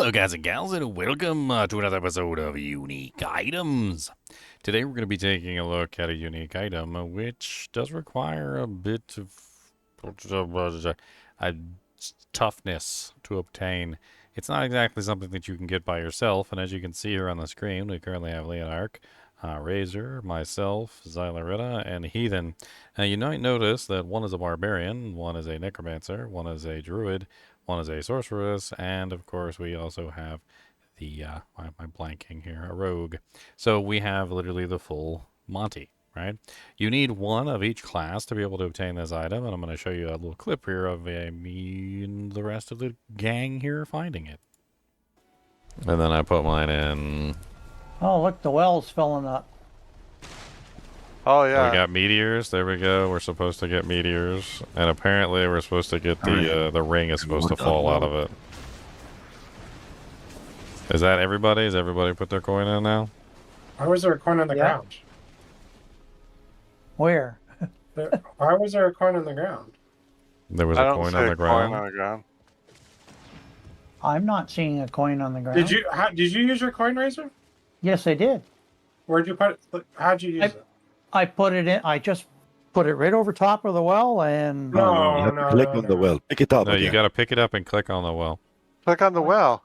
Hello guys and gals, and welcome to another episode of Unique Items. Today we're going to be taking a look at a unique item which does require a bit of toughness to obtain. It's not exactly something that you can get by yourself, and as you can see here on the screen, we currently have Leonarch, Razor, myself, Xylarita, and Heathen. Now you might notice that one is a barbarian, one is a necromancer, one is a druid, one is a sorceress, and of course we also have the, why am I blanking here, a rogue. So we have literally the full Monty, right? You need one of each class to be able to obtain this item, and I'm going to show you a little clip here of me and the rest of the gang here finding it. And then I put mine in. Oh, look, the well's filling up. Oh, yeah. We got meteors. There we go. We're supposed to get meteors. And apparently we're supposed to get the ring is supposed to fall out of it. Is that everybody? Has everybody put their coin in now? Why was there a coin on the ground? Where? Why was there a coin on the ground? There was a coin on the ground. Coin on the ground. I'm not seeing a coin on the ground. Did you use your coin razor? Yes, I did. Where'd you put it? How'd you use it? I put it in. I just put it right over top of the well, and No, you have to click on the well. Pick it up. No, you again. got to pick it up and click on the well. Click on the well.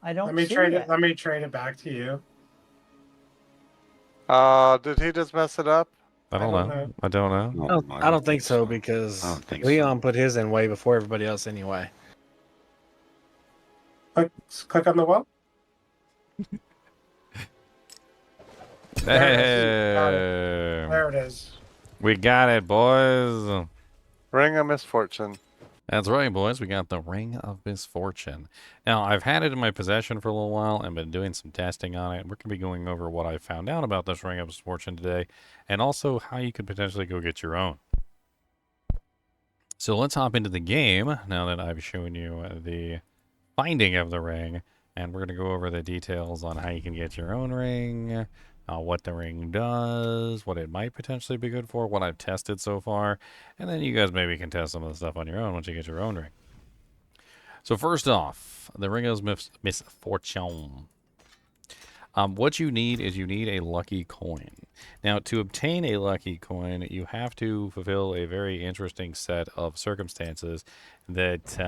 I don't Let me see trade it. it. Let me trade it back to you. Did he just mess it up? I don't know. I don't know. No, I don't think so because I don't think Leon put his in way before everybody else anyway. Click on the well. Hey, There it is. we got it, boys. Ring of Misfortune. That's right, boys. We got the Ring of Misfortune. Now, I've had it in my possession for a little while and been doing some testing on it. We're going to be going over what I found out about this Ring of Misfortune today, and also how you could potentially go get your own. So let's hop into the game now that I've shown you the finding of the ring, and we're going to go over the details on how you can get your own ring, what the ring does, what it might potentially be good for, what I've tested so far, and then you guys maybe can test some of the stuff on your own once you get your own ring. So first off, the Ring of Misfortune. What you need is you need a lucky coin. Now, to obtain a lucky coin, you have to fulfill a very interesting set of circumstances that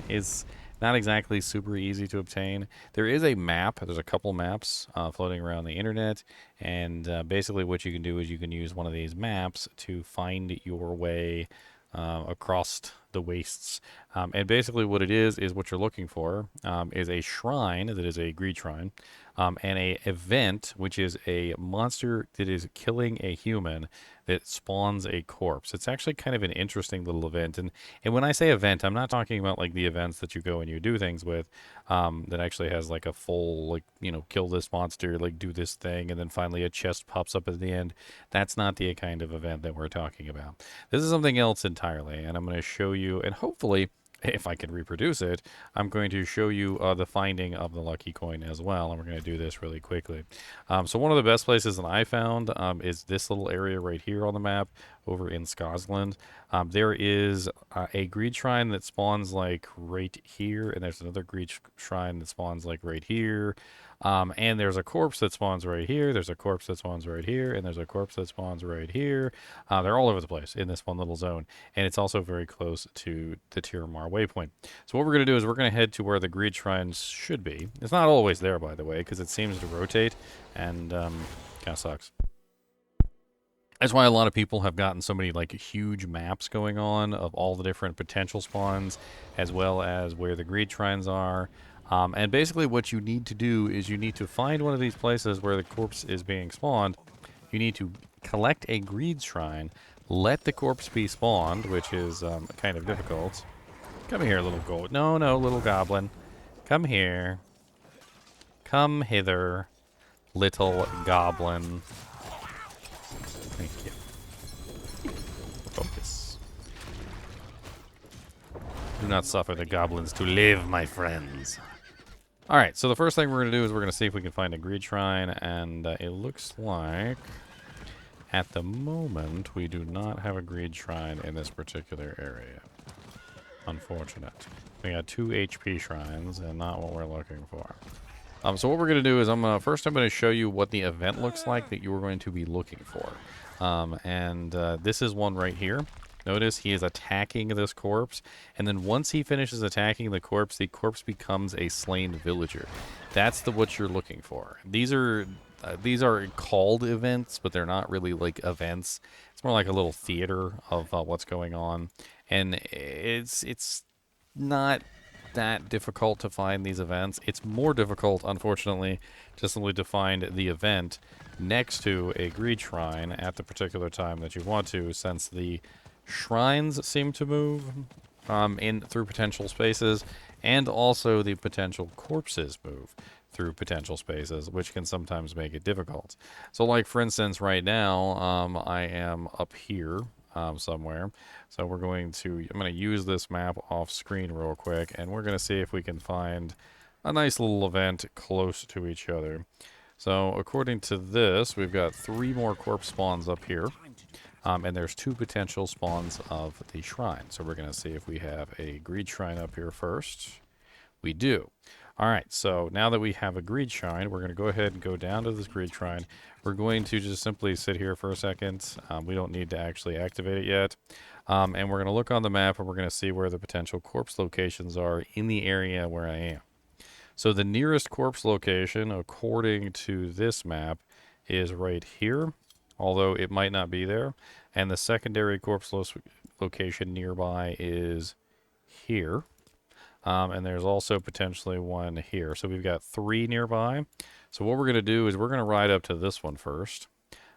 is not exactly super easy to obtain. There is a map. There's a couple maps floating around the internet, and basically what you can do is you can use one of these maps to find your way across the wastes. And basically what it is what you're looking for is a shrine that is a greed shrine, and a event which is a monster that is killing a human that spawns a corpse. It's actually kind of an interesting little event, and when I say event, I'm not talking about like the events that you go and you do things with, that actually has like a full, like, you know, kill this monster, like do this thing, and then finally a chest pops up at the end. That's not the kind of event that we're talking about. This is something else entirely, and I'm going to show you, and hopefully, if I can reproduce it, I'm going to show you the finding of the lucky coin as well, and we're going to do this really quickly. So one of the best places that I found is this little area right here on the map over in Scotland. There is a greed shrine that spawns like right here, and there's another greed shrine that spawns like right here. And there's a corpse that spawns right here, there's a corpse that spawns right here, and there's a corpse that spawns right here. They're all over the place in this one little zone, and it's also very close to the Tiramar waypoint. So what we're going to do is we're going to head to where the greed shrines should be. It's not always there, by the way, because it seems to rotate, and kind of sucks. That's why a lot of people have gotten so many like huge maps going on of all the different potential spawns, as well as where the greed shrines are. And basically what you need to do is you need to find one of these places where the corpse is being spawned. You need to collect a greed shrine, let the corpse be spawned, which is kind of difficult. Come here, little goat. No, little goblin. Come here. Come hither, little goblin. Thank you. Focus. Do not suffer the goblins to live, my friends. Alright, so the first thing we're going to do is we're going to see if we can find a greed shrine, and it looks like at the moment we do not have a greed shrine in this particular area. Unfortunate. We got 2 HP shrines and not what we're looking for. So what we're going to do is I'm going to show you what the event looks like that you are going to be looking for. This is one right here. Notice he is attacking this corpse, and then once he finishes attacking the corpse becomes a slain villager. That's what you're looking for. These are called events, but they're not really like events. It's more like a little theater of what's going on, and it's not that difficult to find these events. It's more difficult, unfortunately, to simply to find the event next to a greed shrine at the particular time that you want to, since the shrines seem to move in through potential spaces, and also the potential corpses move through potential spaces, which can sometimes make it difficult. So like for instance right now I am up here somewhere, so I'm going to use this map off screen real quick, and we're going to see if we can find a nice little event close to each other. So according to this, we've got 3 more corpse spawns up here. And there's 2 potential spawns of the shrine. So we're going to see if we have a greed shrine up here first. We do. All right, so now that we have a greed shrine, we're going to go ahead and go down to this greed shrine. We're going to just simply sit here for a second. We don't need to actually activate it yet. And we're going to look on the map, and we're going to see where the potential corpse locations are in the area where I am. So the nearest corpse location, according to this map, is right here, although it might not be there. And the secondary corpse location nearby is here. And there's also potentially one here. So we've got 3 nearby. So what we're going to do is we're going to ride up to this one first.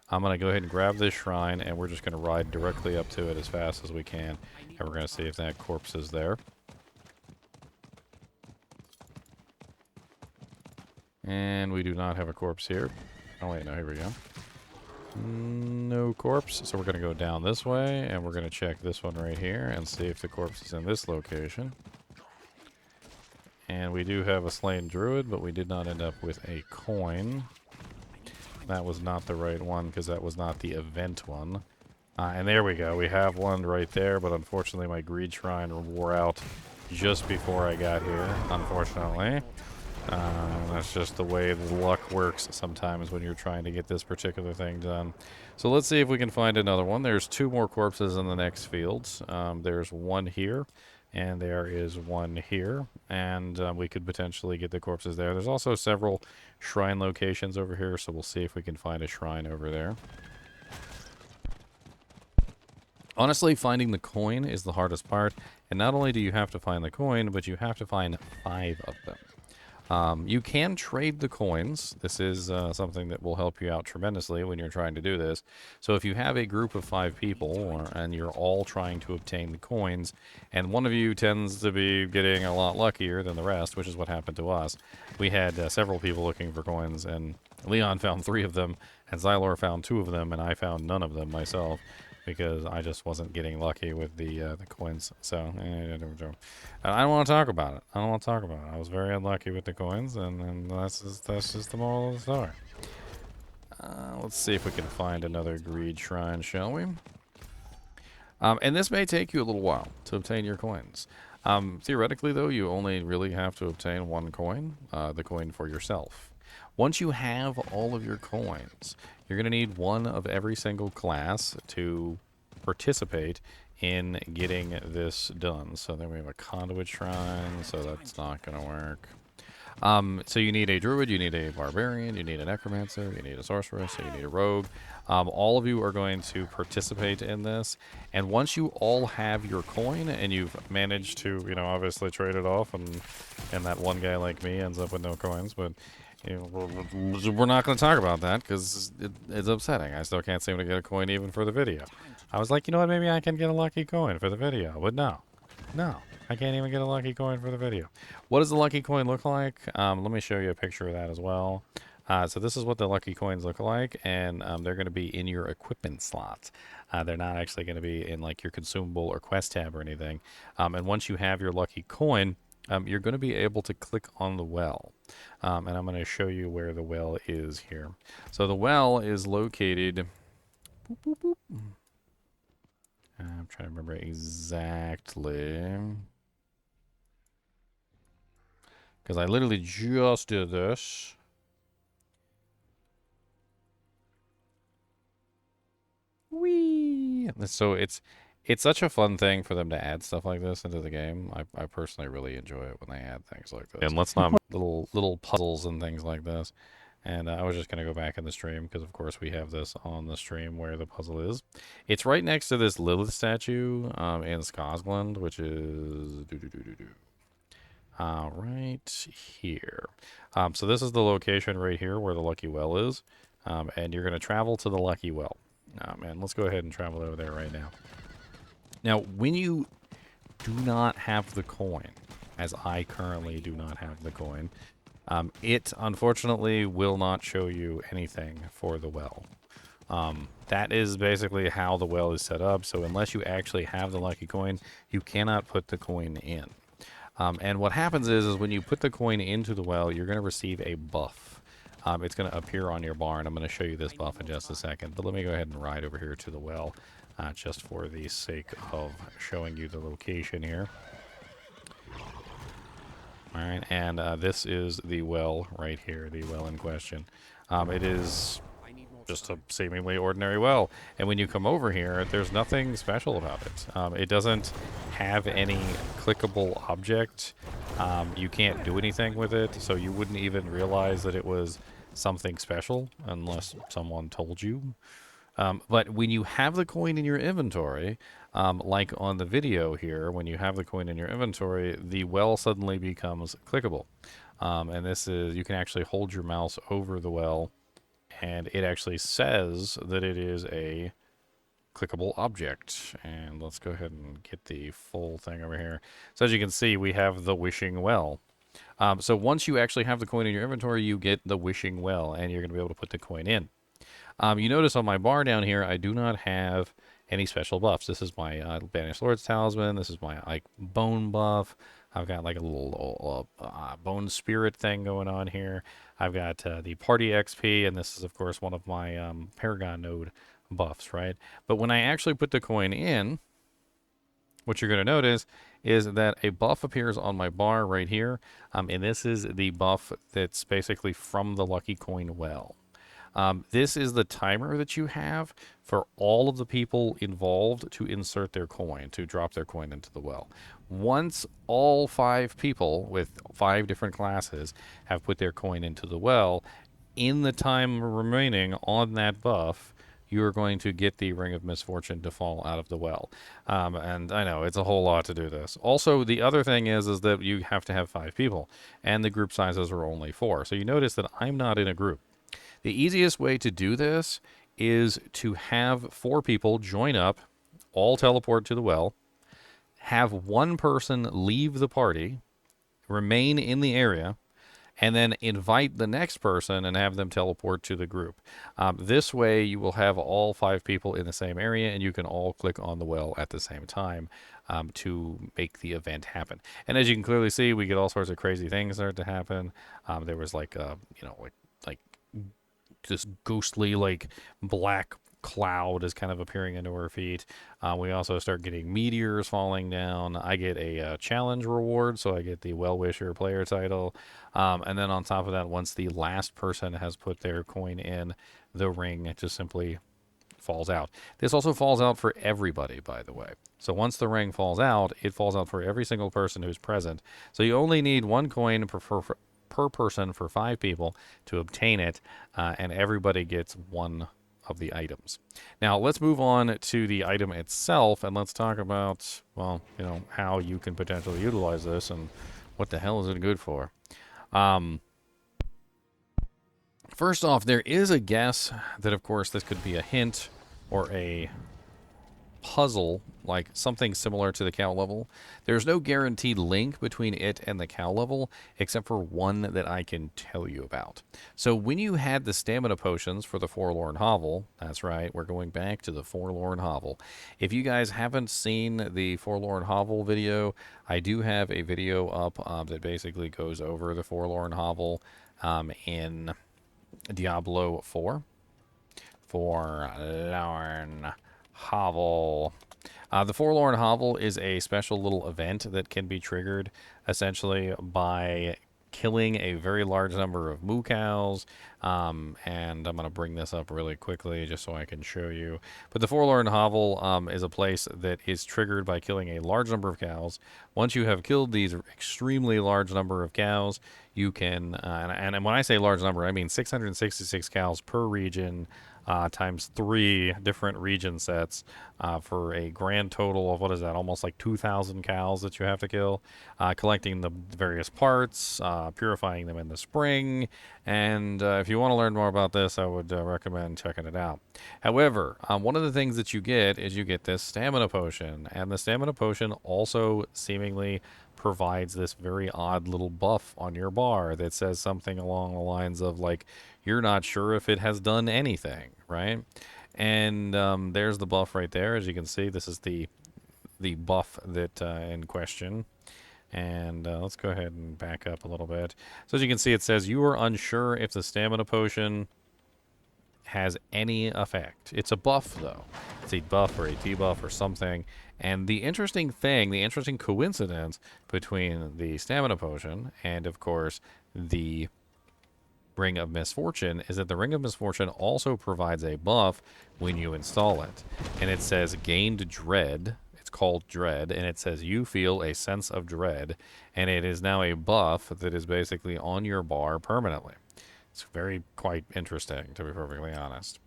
I'm going to go ahead and grab this shrine, and we're just going to ride directly up to it as fast as we can. And we're going to see if that corpse is there. And we do not have a corpse here. Oh wait, no, here we go. No corpse, so we're going to go down this way, and we're going to check this one right here and see if the corpse is in this location. And we do have a slain druid, but we did not end up with a coin. That was not the right one, because that was not the event one. And there we go, we have one right there, but unfortunately my greed shrine wore out just before I got here, unfortunately. That's just the way the luck works sometimes when you're trying to get this particular thing done. So let's see if we can find another one. There's 2 more corpses in the next fields. There's one here, and there is one here, and we could potentially get the corpses there. There's also several shrine locations over here, so we'll see if we can find a shrine over there. Honestly, finding the coin is the hardest part, and not only do you have to find the coin, but you have to find 5 of them. You can trade the coins. This is something that will help you out tremendously when you're trying to do this. So if you have a group of 5 people, and you're all trying to obtain the coins, and one of you tends to be getting a lot luckier than the rest, which is what happened to us. We had several people looking for coins, and Leon found 3 of them, and Xylor found 2 of them, and I found none of them myself, because I just wasn't getting lucky with the coins. So I don't want to talk about it. I was very unlucky with the coins, and that's just the moral of the story. Let's see if we can find another greed shrine, shall we? And this may take you a little while to obtain your coins. Theoretically, though, you only really have to obtain 1 coin, the coin for yourself. Once you have all of your coins, you're going to need 1 of every single class to participate in getting this done. So then we have a conduit shrine, so that's not going to work. So you need a druid, you need a barbarian, you need a necromancer, you need a sorceress, so you need a rogue. All of you are going to participate in this, and once you all have your coin and you've managed to, obviously trade it off, and that one guy like me ends up with no coins, but we're not going to talk about that because it's upsetting. I still can't seem to get a coin even for the video. I was like, you know what, maybe I can get a lucky coin for the video, but no, I can't even get a lucky coin for the video. What does the lucky coin look like? Let me show you a picture of that as well. So this is what the lucky coins look like, and they're going to be in your equipment slots. They're not actually going to be in like your consumable or quest tab or anything. And once you have your lucky coin, you're going to be able to click on the well. And I'm going to show you where the well is here. So the well is located... I'm trying to remember exactly. because I literally just did this. Whee! So it's such a fun thing for them to add stuff like this into the game. I personally really enjoy it when they add things like this. And let's not little puzzles and things like this. And I was just going to go back in the stream because, of course, we have this on the stream where the puzzle is. It's right next to this Lilith statue in Scotland, which is right here. So this is the location right here where the Lucky Well is. And you're going to travel to the Lucky Well. And let's go ahead and travel over there right now. Now, when you do not have the coin, as I currently do not have the coin, it unfortunately will not show you anything for the well. That is basically how the well is set up. So unless you actually have the lucky coin, you cannot put the coin in. And what happens is when you put the coin into the well, you're going to receive a buff. It's going to appear on your bar, and I'm going to show you this buff in just a second. But let me go ahead and ride over here to the well, just for the sake of showing you the location here. All right, and this is the well right here, the well in question. It is just a seemingly ordinary well. And when you come over here, there's nothing special about it. It doesn't have any clickable object. You can't do anything with it, so you wouldn't even realize that it was something special unless someone told you. But when you have the coin in your inventory, like on the video here, when you have the coin in your inventory, the well suddenly becomes clickable. And this is, you can actually hold your mouse over the well, and it actually says that it is a clickable object. And let's go ahead and get the full thing over here. So as you can see, we have the wishing well. So once you actually have the coin in your inventory, you get the wishing well, and you're going to be able to put the coin in. You notice on my bar down here, I do not have any special buffs. This is my Banished Lord's Talisman. This is my like bone buff. I've got like a little bone spirit thing going on here. I've got the party XP, and this is, of course, one of my Paragon node buffs, right? But when I actually put the coin in, what you're going to notice is that a buff appears on my bar right here, and this is the buff that's basically from the Lucky Coin well. This is the timer that you have for all of the people involved to insert their coin, to drop their coin into the well. Once all 5 people with 5 different classes have put their coin into the well, in the time remaining on that buff, you're going to get the Ring of Misfortune to fall out of the well. And I know, it's a whole lot to do this. Also, the other thing is that you have to have 5 people, and the group sizes are only 4. So you notice that I'm not in a group. The easiest way to do this is to have 4 people join up, all teleport to the well, have one person leave the party, remain in the area, and then invite the next person and have them teleport to the group. This way you will have all 5 people in the same area, and you can all click on the well at the same time to make the event happen. And as you can clearly see, we get all sorts of crazy things start to happen. There was like, like this ghostly, like, black cloud is kind of appearing into our feet. We also start getting meteors falling down. I get a challenge reward, so I get the Well-Wisher player title. And then on top of that, once the last person has put their coin in, the ring just simply falls out. This also falls out for everybody, by the way. So once the ring falls out, it falls out for every single person who's present. So you only need 1 coin per person for 5 people to obtain it, and everybody gets 1 of the items. Now let's move on to the item itself, and let's talk about, well, how you can potentially utilize this and what the hell is it good for. First off, there is a guess that, of course, this could be a hint or a puzzle, like something similar to the cow level. There's no guaranteed link between it and the cow level, except for one that I can tell you about. So when you had the stamina potions for the Forlorn Hovel, that's right, we're going back to the Forlorn Hovel. If you guys haven't seen the Forlorn Hovel video, I do have a video up that basically goes over the Forlorn Hovel in Diablo 4. Forlorn Hovel. The Forlorn Hovel is a special little event that can be triggered essentially by killing a very large number of moo cows. And I'm going to bring this up really quickly just so I can show you. But the Forlorn Hovel is a place that is triggered by killing a large number of cows. Once you have killed these extremely large number of cows, you can, and when I say large number, I mean 666 cows per region, times 3 different region sets, for a grand total of, what is that, almost like 2,000 cows that you have to kill, collecting the various parts, purifying them in the spring, and if you want to learn more about this, I would recommend checking it out. However, one of the things that you get is you get this stamina potion, and the stamina potion also seemingly provides this very odd little buff on your bar that says something along the lines of, like, you're not sure if it has done anything, right? And there's the buff right there. As you can see, this is the buff that in question. And let's go ahead and back up a little bit. So as you can see, it says you are unsure if the stamina potion has any effect. It's a buff, though. It's a buff or a debuff or something. And the interesting thing, the interesting coincidence between the stamina potion and, of course, the Ring of Misfortune is that the Ring of Misfortune also provides a buff when you install it. And it says gained dread. It's called dread, and it says you feel a sense of dread, and it is now a buff that is basically on your bar permanently. It's quite interesting, to be perfectly honest.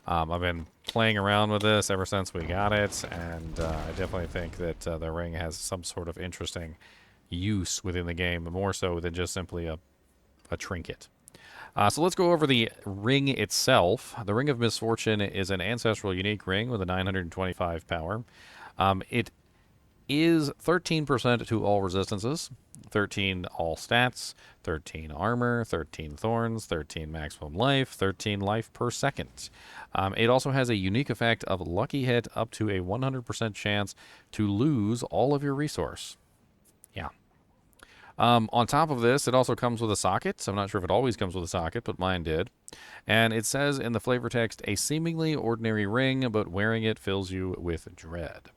I've been playing around with this ever since we got it, and I definitely think that the ring has some sort of interesting use within the game, more so than just simply a trinket. So let's go over the ring itself. The Ring of Misfortune is an ancestral unique ring with a 925 power. It is 13% to all resistances, 13 all stats, 13 armor, 13 thorns, 13 maximum life, 13 life per second. It also has a unique effect of lucky hit up to a 100% chance to lose all of your resource. Yeah. On top of this, it also comes with a socket. So I'm not sure if it always comes with a socket, but mine did. And it says in the flavor text, a seemingly ordinary ring, but wearing it fills you with dread.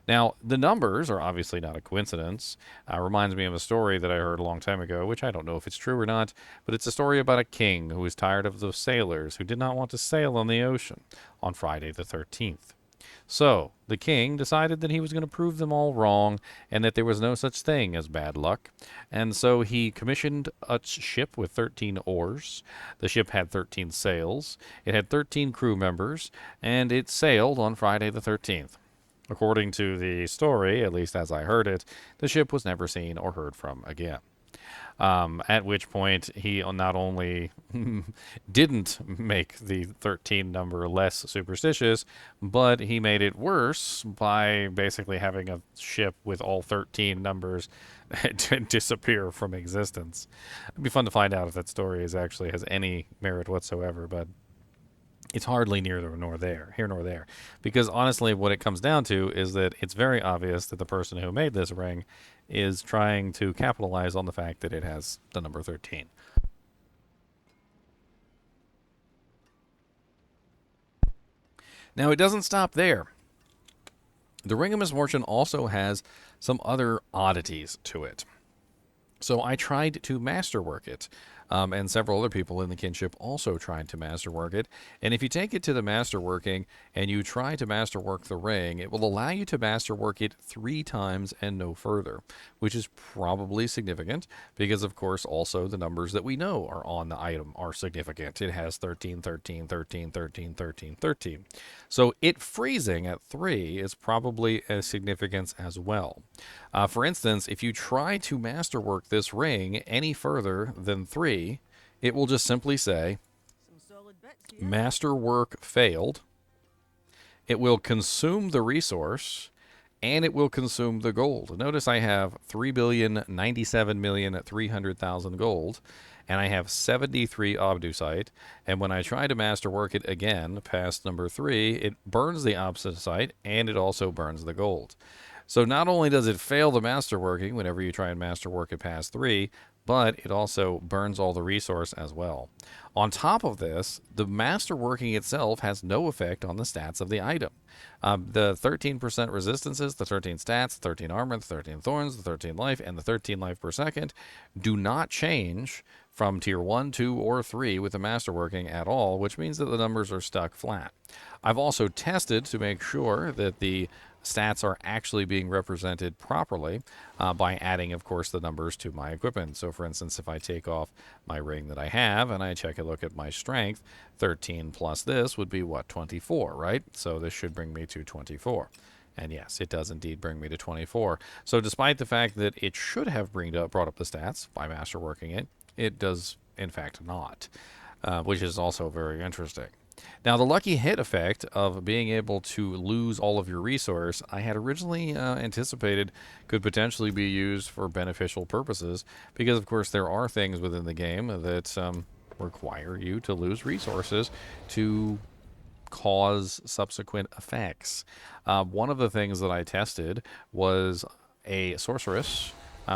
Now, the numbers are obviously not a coincidence. Reminds me of a story that I heard a long time ago, which I don't know if it's true or not, but it's a story about a king who was tired of the sailors who did not want to sail on the ocean on Friday the 13th. So, the king decided that he was going to prove them all wrong and that there was no such thing as bad luck. And so he commissioned a ship with 13 oars. The ship had 13 sails. It had 13 crew members, and it sailed on Friday the 13th. According to the story, at least as I heard it, the ship was never seen or heard from again. At which point he not only didn't make the 13 number less superstitious, but he made it worse by basically having a ship with all 13 numbers disappear from existence. It'd be fun to find out if that story actually has any merit whatsoever, but it's hardly here nor there. Because honestly, what it comes down to is that it's very obvious that the person who made this ring is trying to capitalize on the fact that it has the number 13. Now, it doesn't stop there. The Ring of Misfortune also has some other oddities to it. So I tried to masterwork it, and several other people in the kinship also tried to masterwork it. And if you take it to the masterworking and you try to masterwork the ring, it will allow you to masterwork it 3 times and no further, which is probably significant because, of course, also the numbers that we know are on the item are significant. It has 13, 13, 13, 13, 13, 13. So it freezing at 3 is probably a significance as well. For instance, if you try to masterwork this ring any further than 3, it will just simply say, masterwork failed. It will consume the resource, and it will consume the gold. Notice I have 3,097,300,000 gold, and I have 73 obdusite, and when I try to masterwork it again past number 3, it burns the obdusite, and it also burns the gold. So not only does it fail the masterworking whenever you try and masterwork it past 3, but it also burns all the resource as well. On top of this, the Masterworking itself has no effect on the stats of the item. The 13% resistances, the 13 stats, 13 armor, the 13 thorns, the 13 life, and the 13 life per second do not change from tier 1, 2, or 3 with the Masterworking at all, which means that the numbers are stuck flat. I've also tested to make sure that the stats are actually being represented properly by adding, of course, the numbers to my equipment. So, for instance, if I take off my ring that I have and I check a look at my strength, 13 plus this would be what, 24, right? So this should bring me to 24. And yes, it does indeed bring me to 24. So despite the fact that it should have brought up the stats by masterworking it, it does in fact not, which is also very interesting. Now, the lucky hit effect of being able to lose all of your resource, I had originally anticipated could potentially be used for beneficial purposes, because, of course, there are things within the game that require you to lose resources to cause subsequent effects. One of the things that I tested was a sorceress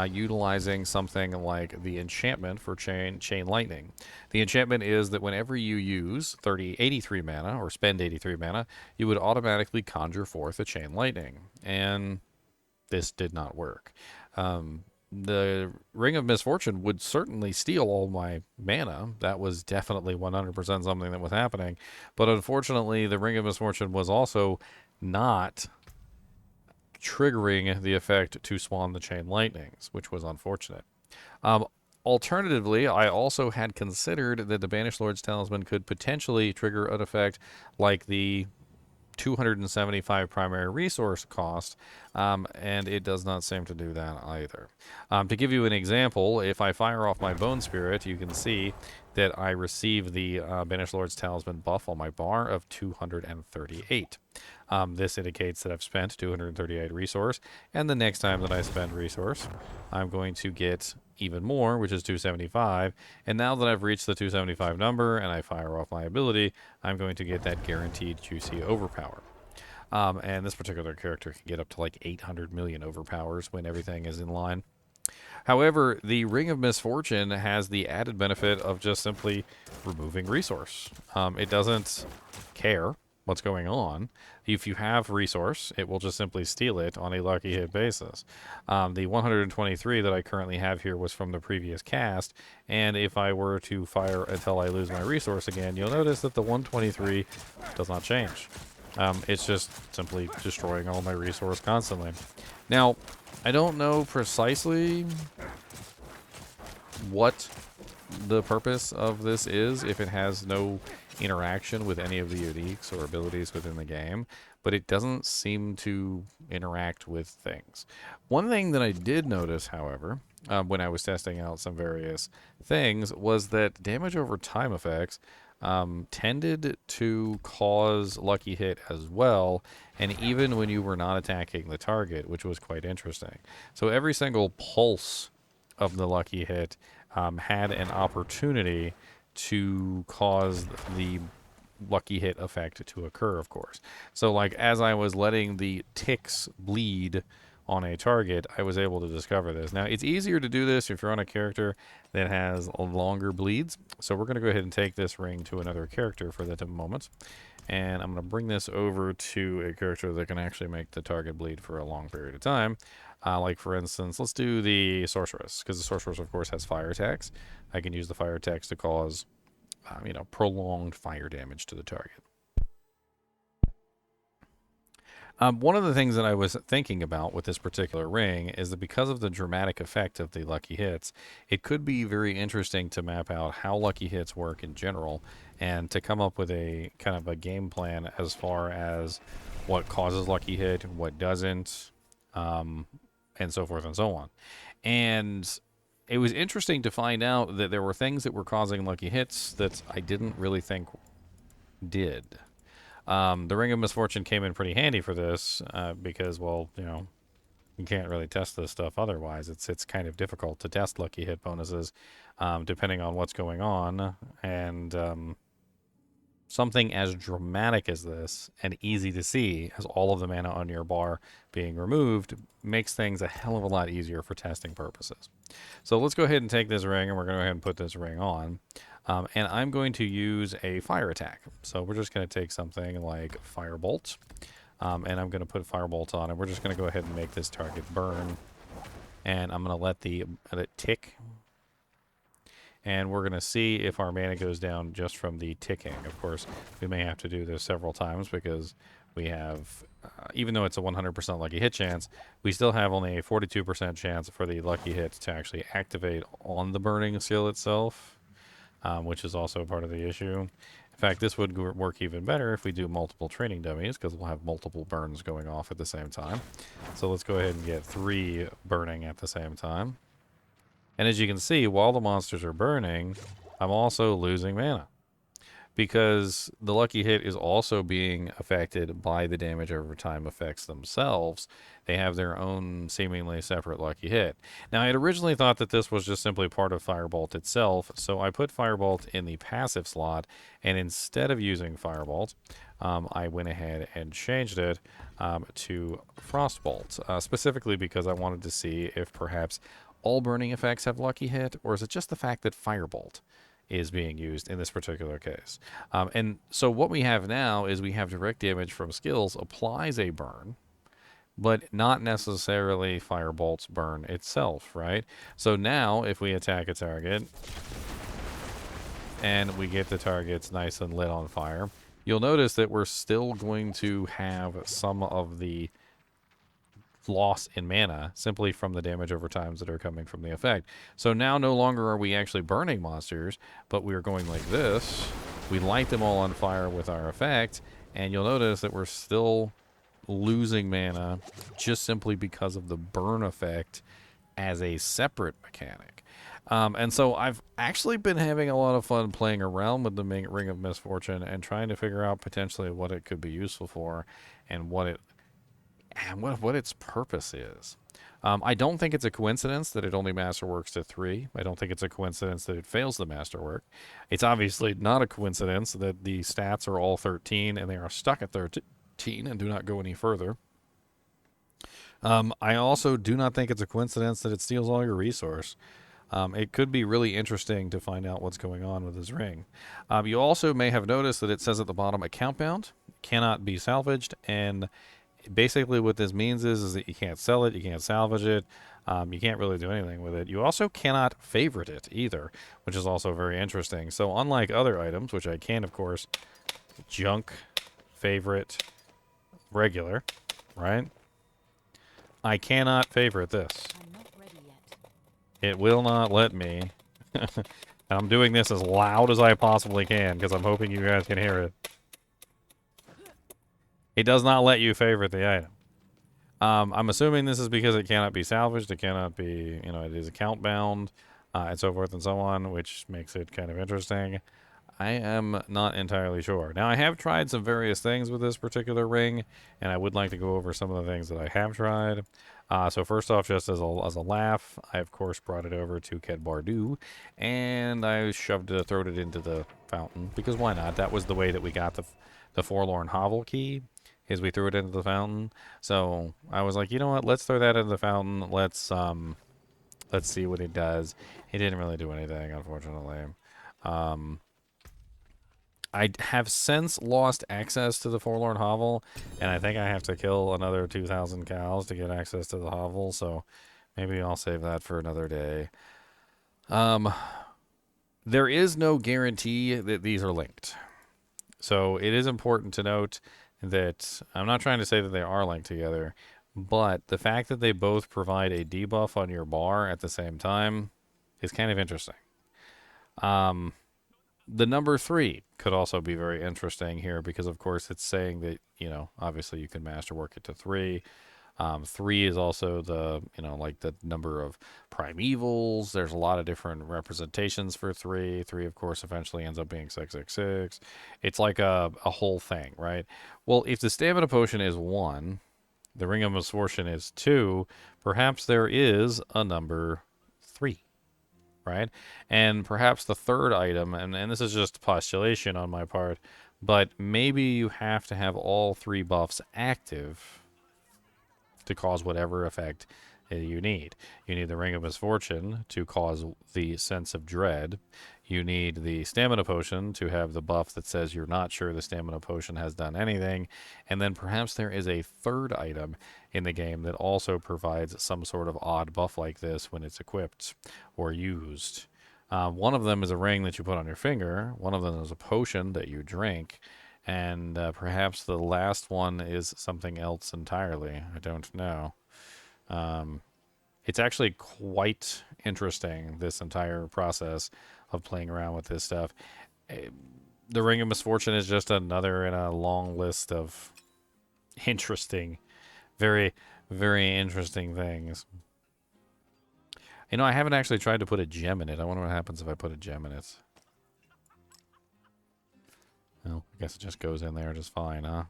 utilizing something like the enchantment for chain lightning. The enchantment is that whenever you use 83 mana or spend 83 mana, you would automatically conjure forth a chain lightning, and this did not work. The Ring of Misfortune would certainly steal all my mana. That was definitely 100% something that was happening. But unfortunately, the Ring of Misfortune was also not triggering the effect to spawn the chain lightnings, which was unfortunate. Alternatively, I also had considered that the Banished Lord's Talisman could potentially trigger an effect like the 275 primary resource cost, and it does not seem to do that either. To give you an example, if I fire off my Bone Spirit, you can see that I receive the Banished Lord's Talisman buff on my bar of 238. This indicates that I've spent 238 resource, and the next time that I spend resource, I'm going to get even more, which is 275. And now that I've reached the 275 number and I fire off my ability, I'm going to get that guaranteed juicy overpower. And this particular character can get up to like 800 million overpowers when everything is in line. However, the Ring of Misfortune has the added benefit of just simply removing resource. It doesn't care what's going on. If you have resource, it will just simply steal it on a lucky hit basis. The 123 that I currently have here was from the previous cast, and if I were to fire until I lose my resource again, you'll notice that the 123 does not change. It's just simply destroying all my resource constantly. Now, I don't know precisely what the purpose of this is, if it has no interaction with any of the uniques or abilities within the game, but it doesn't seem to interact with things. One thing that I did notice, however, when I was testing out some various things, was that damage over time effects tended to cause lucky hit as well, and even when you were not attacking the target, which was quite interesting. So every single pulse of the lucky hit had an opportunity to cause the lucky hit effect to occur, of course. So, like, as I was letting the ticks bleed on a target, I was able to discover this. Now, it's easier to do this if you're on a character that has longer bleeds. So we're going to go ahead and take this ring to another character for the moment. And I'm going to bring this over to a character that can actually make the target bleed for a long period of time. Like, for instance, let's do the Sorceress, because the Sorceress, of course, has fire attacks. I can use the fire attacks to cause, prolonged fire damage to the target. One of the things that I was thinking about with this particular ring is that because of the dramatic effect of the lucky hits, it could be very interesting to map out how lucky hits work in general and to come up with a kind of a game plan as far as what causes lucky hit, what doesn't, and so forth and so on. And it was interesting to find out that there were things that were causing lucky hits that I didn't really think did. The Ring of Misfortune came in pretty handy for this because, well, you can't really test this stuff otherwise. It's kind of difficult to test lucky hit bonuses depending on what's going on. And something as dramatic as this and easy to see as all of the mana on your bar being removed makes things a hell of a lot easier for testing purposes. So let's go ahead and take this ring, and we're going to go ahead and put this ring on. And I'm going to use a fire attack. So we're just going to take something like Firebolt, and I'm going to put Firebolt on, and we're just going to go ahead and make this target burn. And I'm going to let it tick. And we're going to see if our mana goes down just from the ticking. Of course, we may have to do this several times because we have, even though it's a 100% lucky hit chance, we still have only a 42% chance for the lucky hit to actually activate on the burning skill itself, which is also part of the issue. In fact, this would work even better if we do multiple training dummies, because we'll have multiple burns going off at the same time. So let's go ahead and get 3 burning at the same time. And as you can see, while the monsters are burning, I'm also losing mana, because the lucky hit is also being affected by the damage over time effects themselves. They have their own seemingly separate lucky hit. Now, I had originally thought that this was just simply part of Firebolt itself, so I put Firebolt in the passive slot, and instead of using Firebolt, I went ahead and changed it to Frostbolt, specifically because I wanted to see if perhaps all burning effects have lucky hit, or is it just the fact that Firebolt is being used in this particular case? And so what we have now is we have direct damage from skills applies a burn, but not necessarily Firebolt's burn itself, right? So now if we attack a target and we get the targets nice and lit on fire, you'll notice that we're still going to have some of the loss in mana simply from the damage over times that are coming from the effect. So now no longer are we actually burning monsters, but we're going like this. We light them all on fire with our effect, and you'll notice that we're still losing mana just simply because of the burn effect as a separate mechanic. And so I've actually been having a lot of fun playing around with the Ring of Misfortune and trying to figure out potentially what it could be useful for and what its purpose is. I don't think it's a coincidence that it only masterworks to 3. I don't think it's a coincidence that it fails the masterwork. It's obviously not a coincidence that the stats are all 13 and they are stuck at 13 and do not go any further. I also do not think it's a coincidence that it steals all your resource. It could be really interesting to find out what's going on with this ring. You also may have noticed that it says at the bottom, account bound, cannot be salvaged, and basically what this means is that you can't sell it, you can't salvage it, you can't really do anything with it. You also cannot favorite it either, which is also very interesting. So unlike other items, which I can, of course, junk, favorite, regular, right? I cannot favorite this. I'm not ready yet. It will not let me. And I'm doing this as loud as I possibly can because I'm hoping you guys can hear it. It does not let you favorite the item. I'm assuming this is because it cannot be salvaged. It cannot be, it is account bound, and so forth and so on, which makes it kind of interesting. I am not entirely sure. Now, I have tried some various things with this particular ring, and I would like to go over some of the things that I have tried. So first off, just as a laugh, I, of course, brought it over to Ked Bardu, and I thrown it into the fountain, because why not? That was the way that we got the Forlorn Hovel key, is we threw it into the fountain. So I was like, you know what? Let's throw that into the fountain. Let's see what it does. It didn't really do anything, unfortunately. I have since lost access to the Forlorn Hovel, and I think I have to kill another 2,000 cows to get access to the hovel, so maybe I'll save that for another day. There is no guarantee that these are linked. So it is important to note that I'm not trying to say that they are linked together, but the fact that they both provide a debuff on your bar at the same time is kind of interesting. The number 3 could also be very interesting here because, of course, it's saying that, obviously you can masterwork it to 3. 3 is also the, like the number of primevals. There's a lot of different representations for 3. 3, of course, eventually ends up being 666. It's like a whole thing, right? Well, if the stamina potion is 1, the Ring of Misfortune is 2, perhaps there is a number 3. Right? And perhaps the third item, and this is just postulation on my part, But maybe you have to have all 3 buffs active to cause whatever effect you need. You need the Ring of Misfortune to cause the sense of dread. You need the Stamina Potion to have the buff that says you're not sure the Stamina Potion has done anything. And then perhaps there is a third item in the game that also provides some sort of odd buff like this when it's equipped or used. One of them is a ring that you put on your finger. One of them is a potion that you drink. And perhaps the last one is something else entirely. I don't know. It's actually quite interesting, this entire process of playing around with this stuff. The Ring of Misfortune is just another in a long list of interesting, very, very interesting things. You know, I haven't actually tried to put a gem in it. I wonder what happens if I put a gem in it. Well, I guess it just goes in there just fine, huh?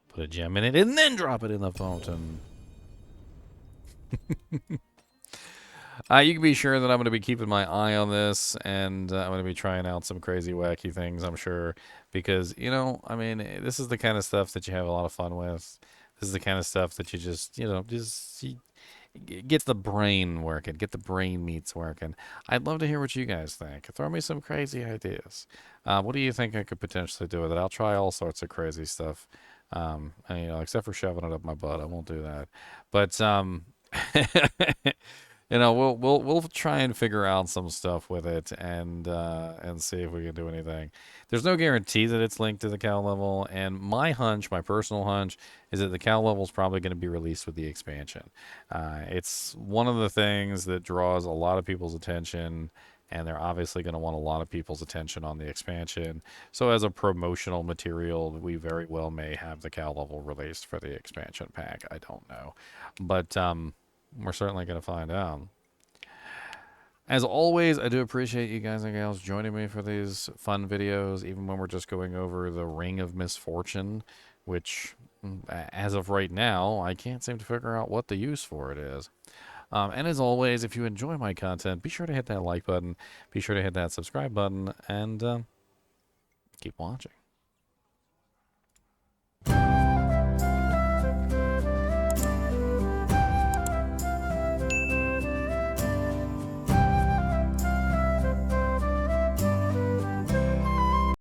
Put a gem in it and then drop it in the fountain. You can be sure that I'm going to be keeping my eye on this, and I'm going to be trying out some crazy, wacky things, I'm sure. Because, you know, I mean, this is the kind of stuff that you have a lot of fun with. This is the kind of stuff that you just, you know, get the brain working, get the brain meats working. I'd love to hear what you guys think. Throw me some crazy ideas. What do you think I could potentially do with it? I'll try all sorts of crazy stuff. And, you know, except for shoving it up my butt, I won't do that. But you know, we'll try and figure out some stuff with it and see if we can do anything. There's no guarantee that it's linked to the cow level, and my hunch, my personal hunch, is that the cow level is probably going to be released with the expansion. It's one of the things that draws a lot of people's attention, and they're obviously going to want a lot of people's attention on the expansion. So as a promotional material, we very well may have the cow level released for the expansion pack. I don't know. But we're certainly going to find out. As always, I do appreciate you guys and gals joining me for these fun videos, even when we're just going over the Ring of Misfortune, which, as of right now, I can't seem to figure out what the use for it is. And as always, if you enjoy my content, be sure to hit that like button, be sure to hit that subscribe button, and keep watching.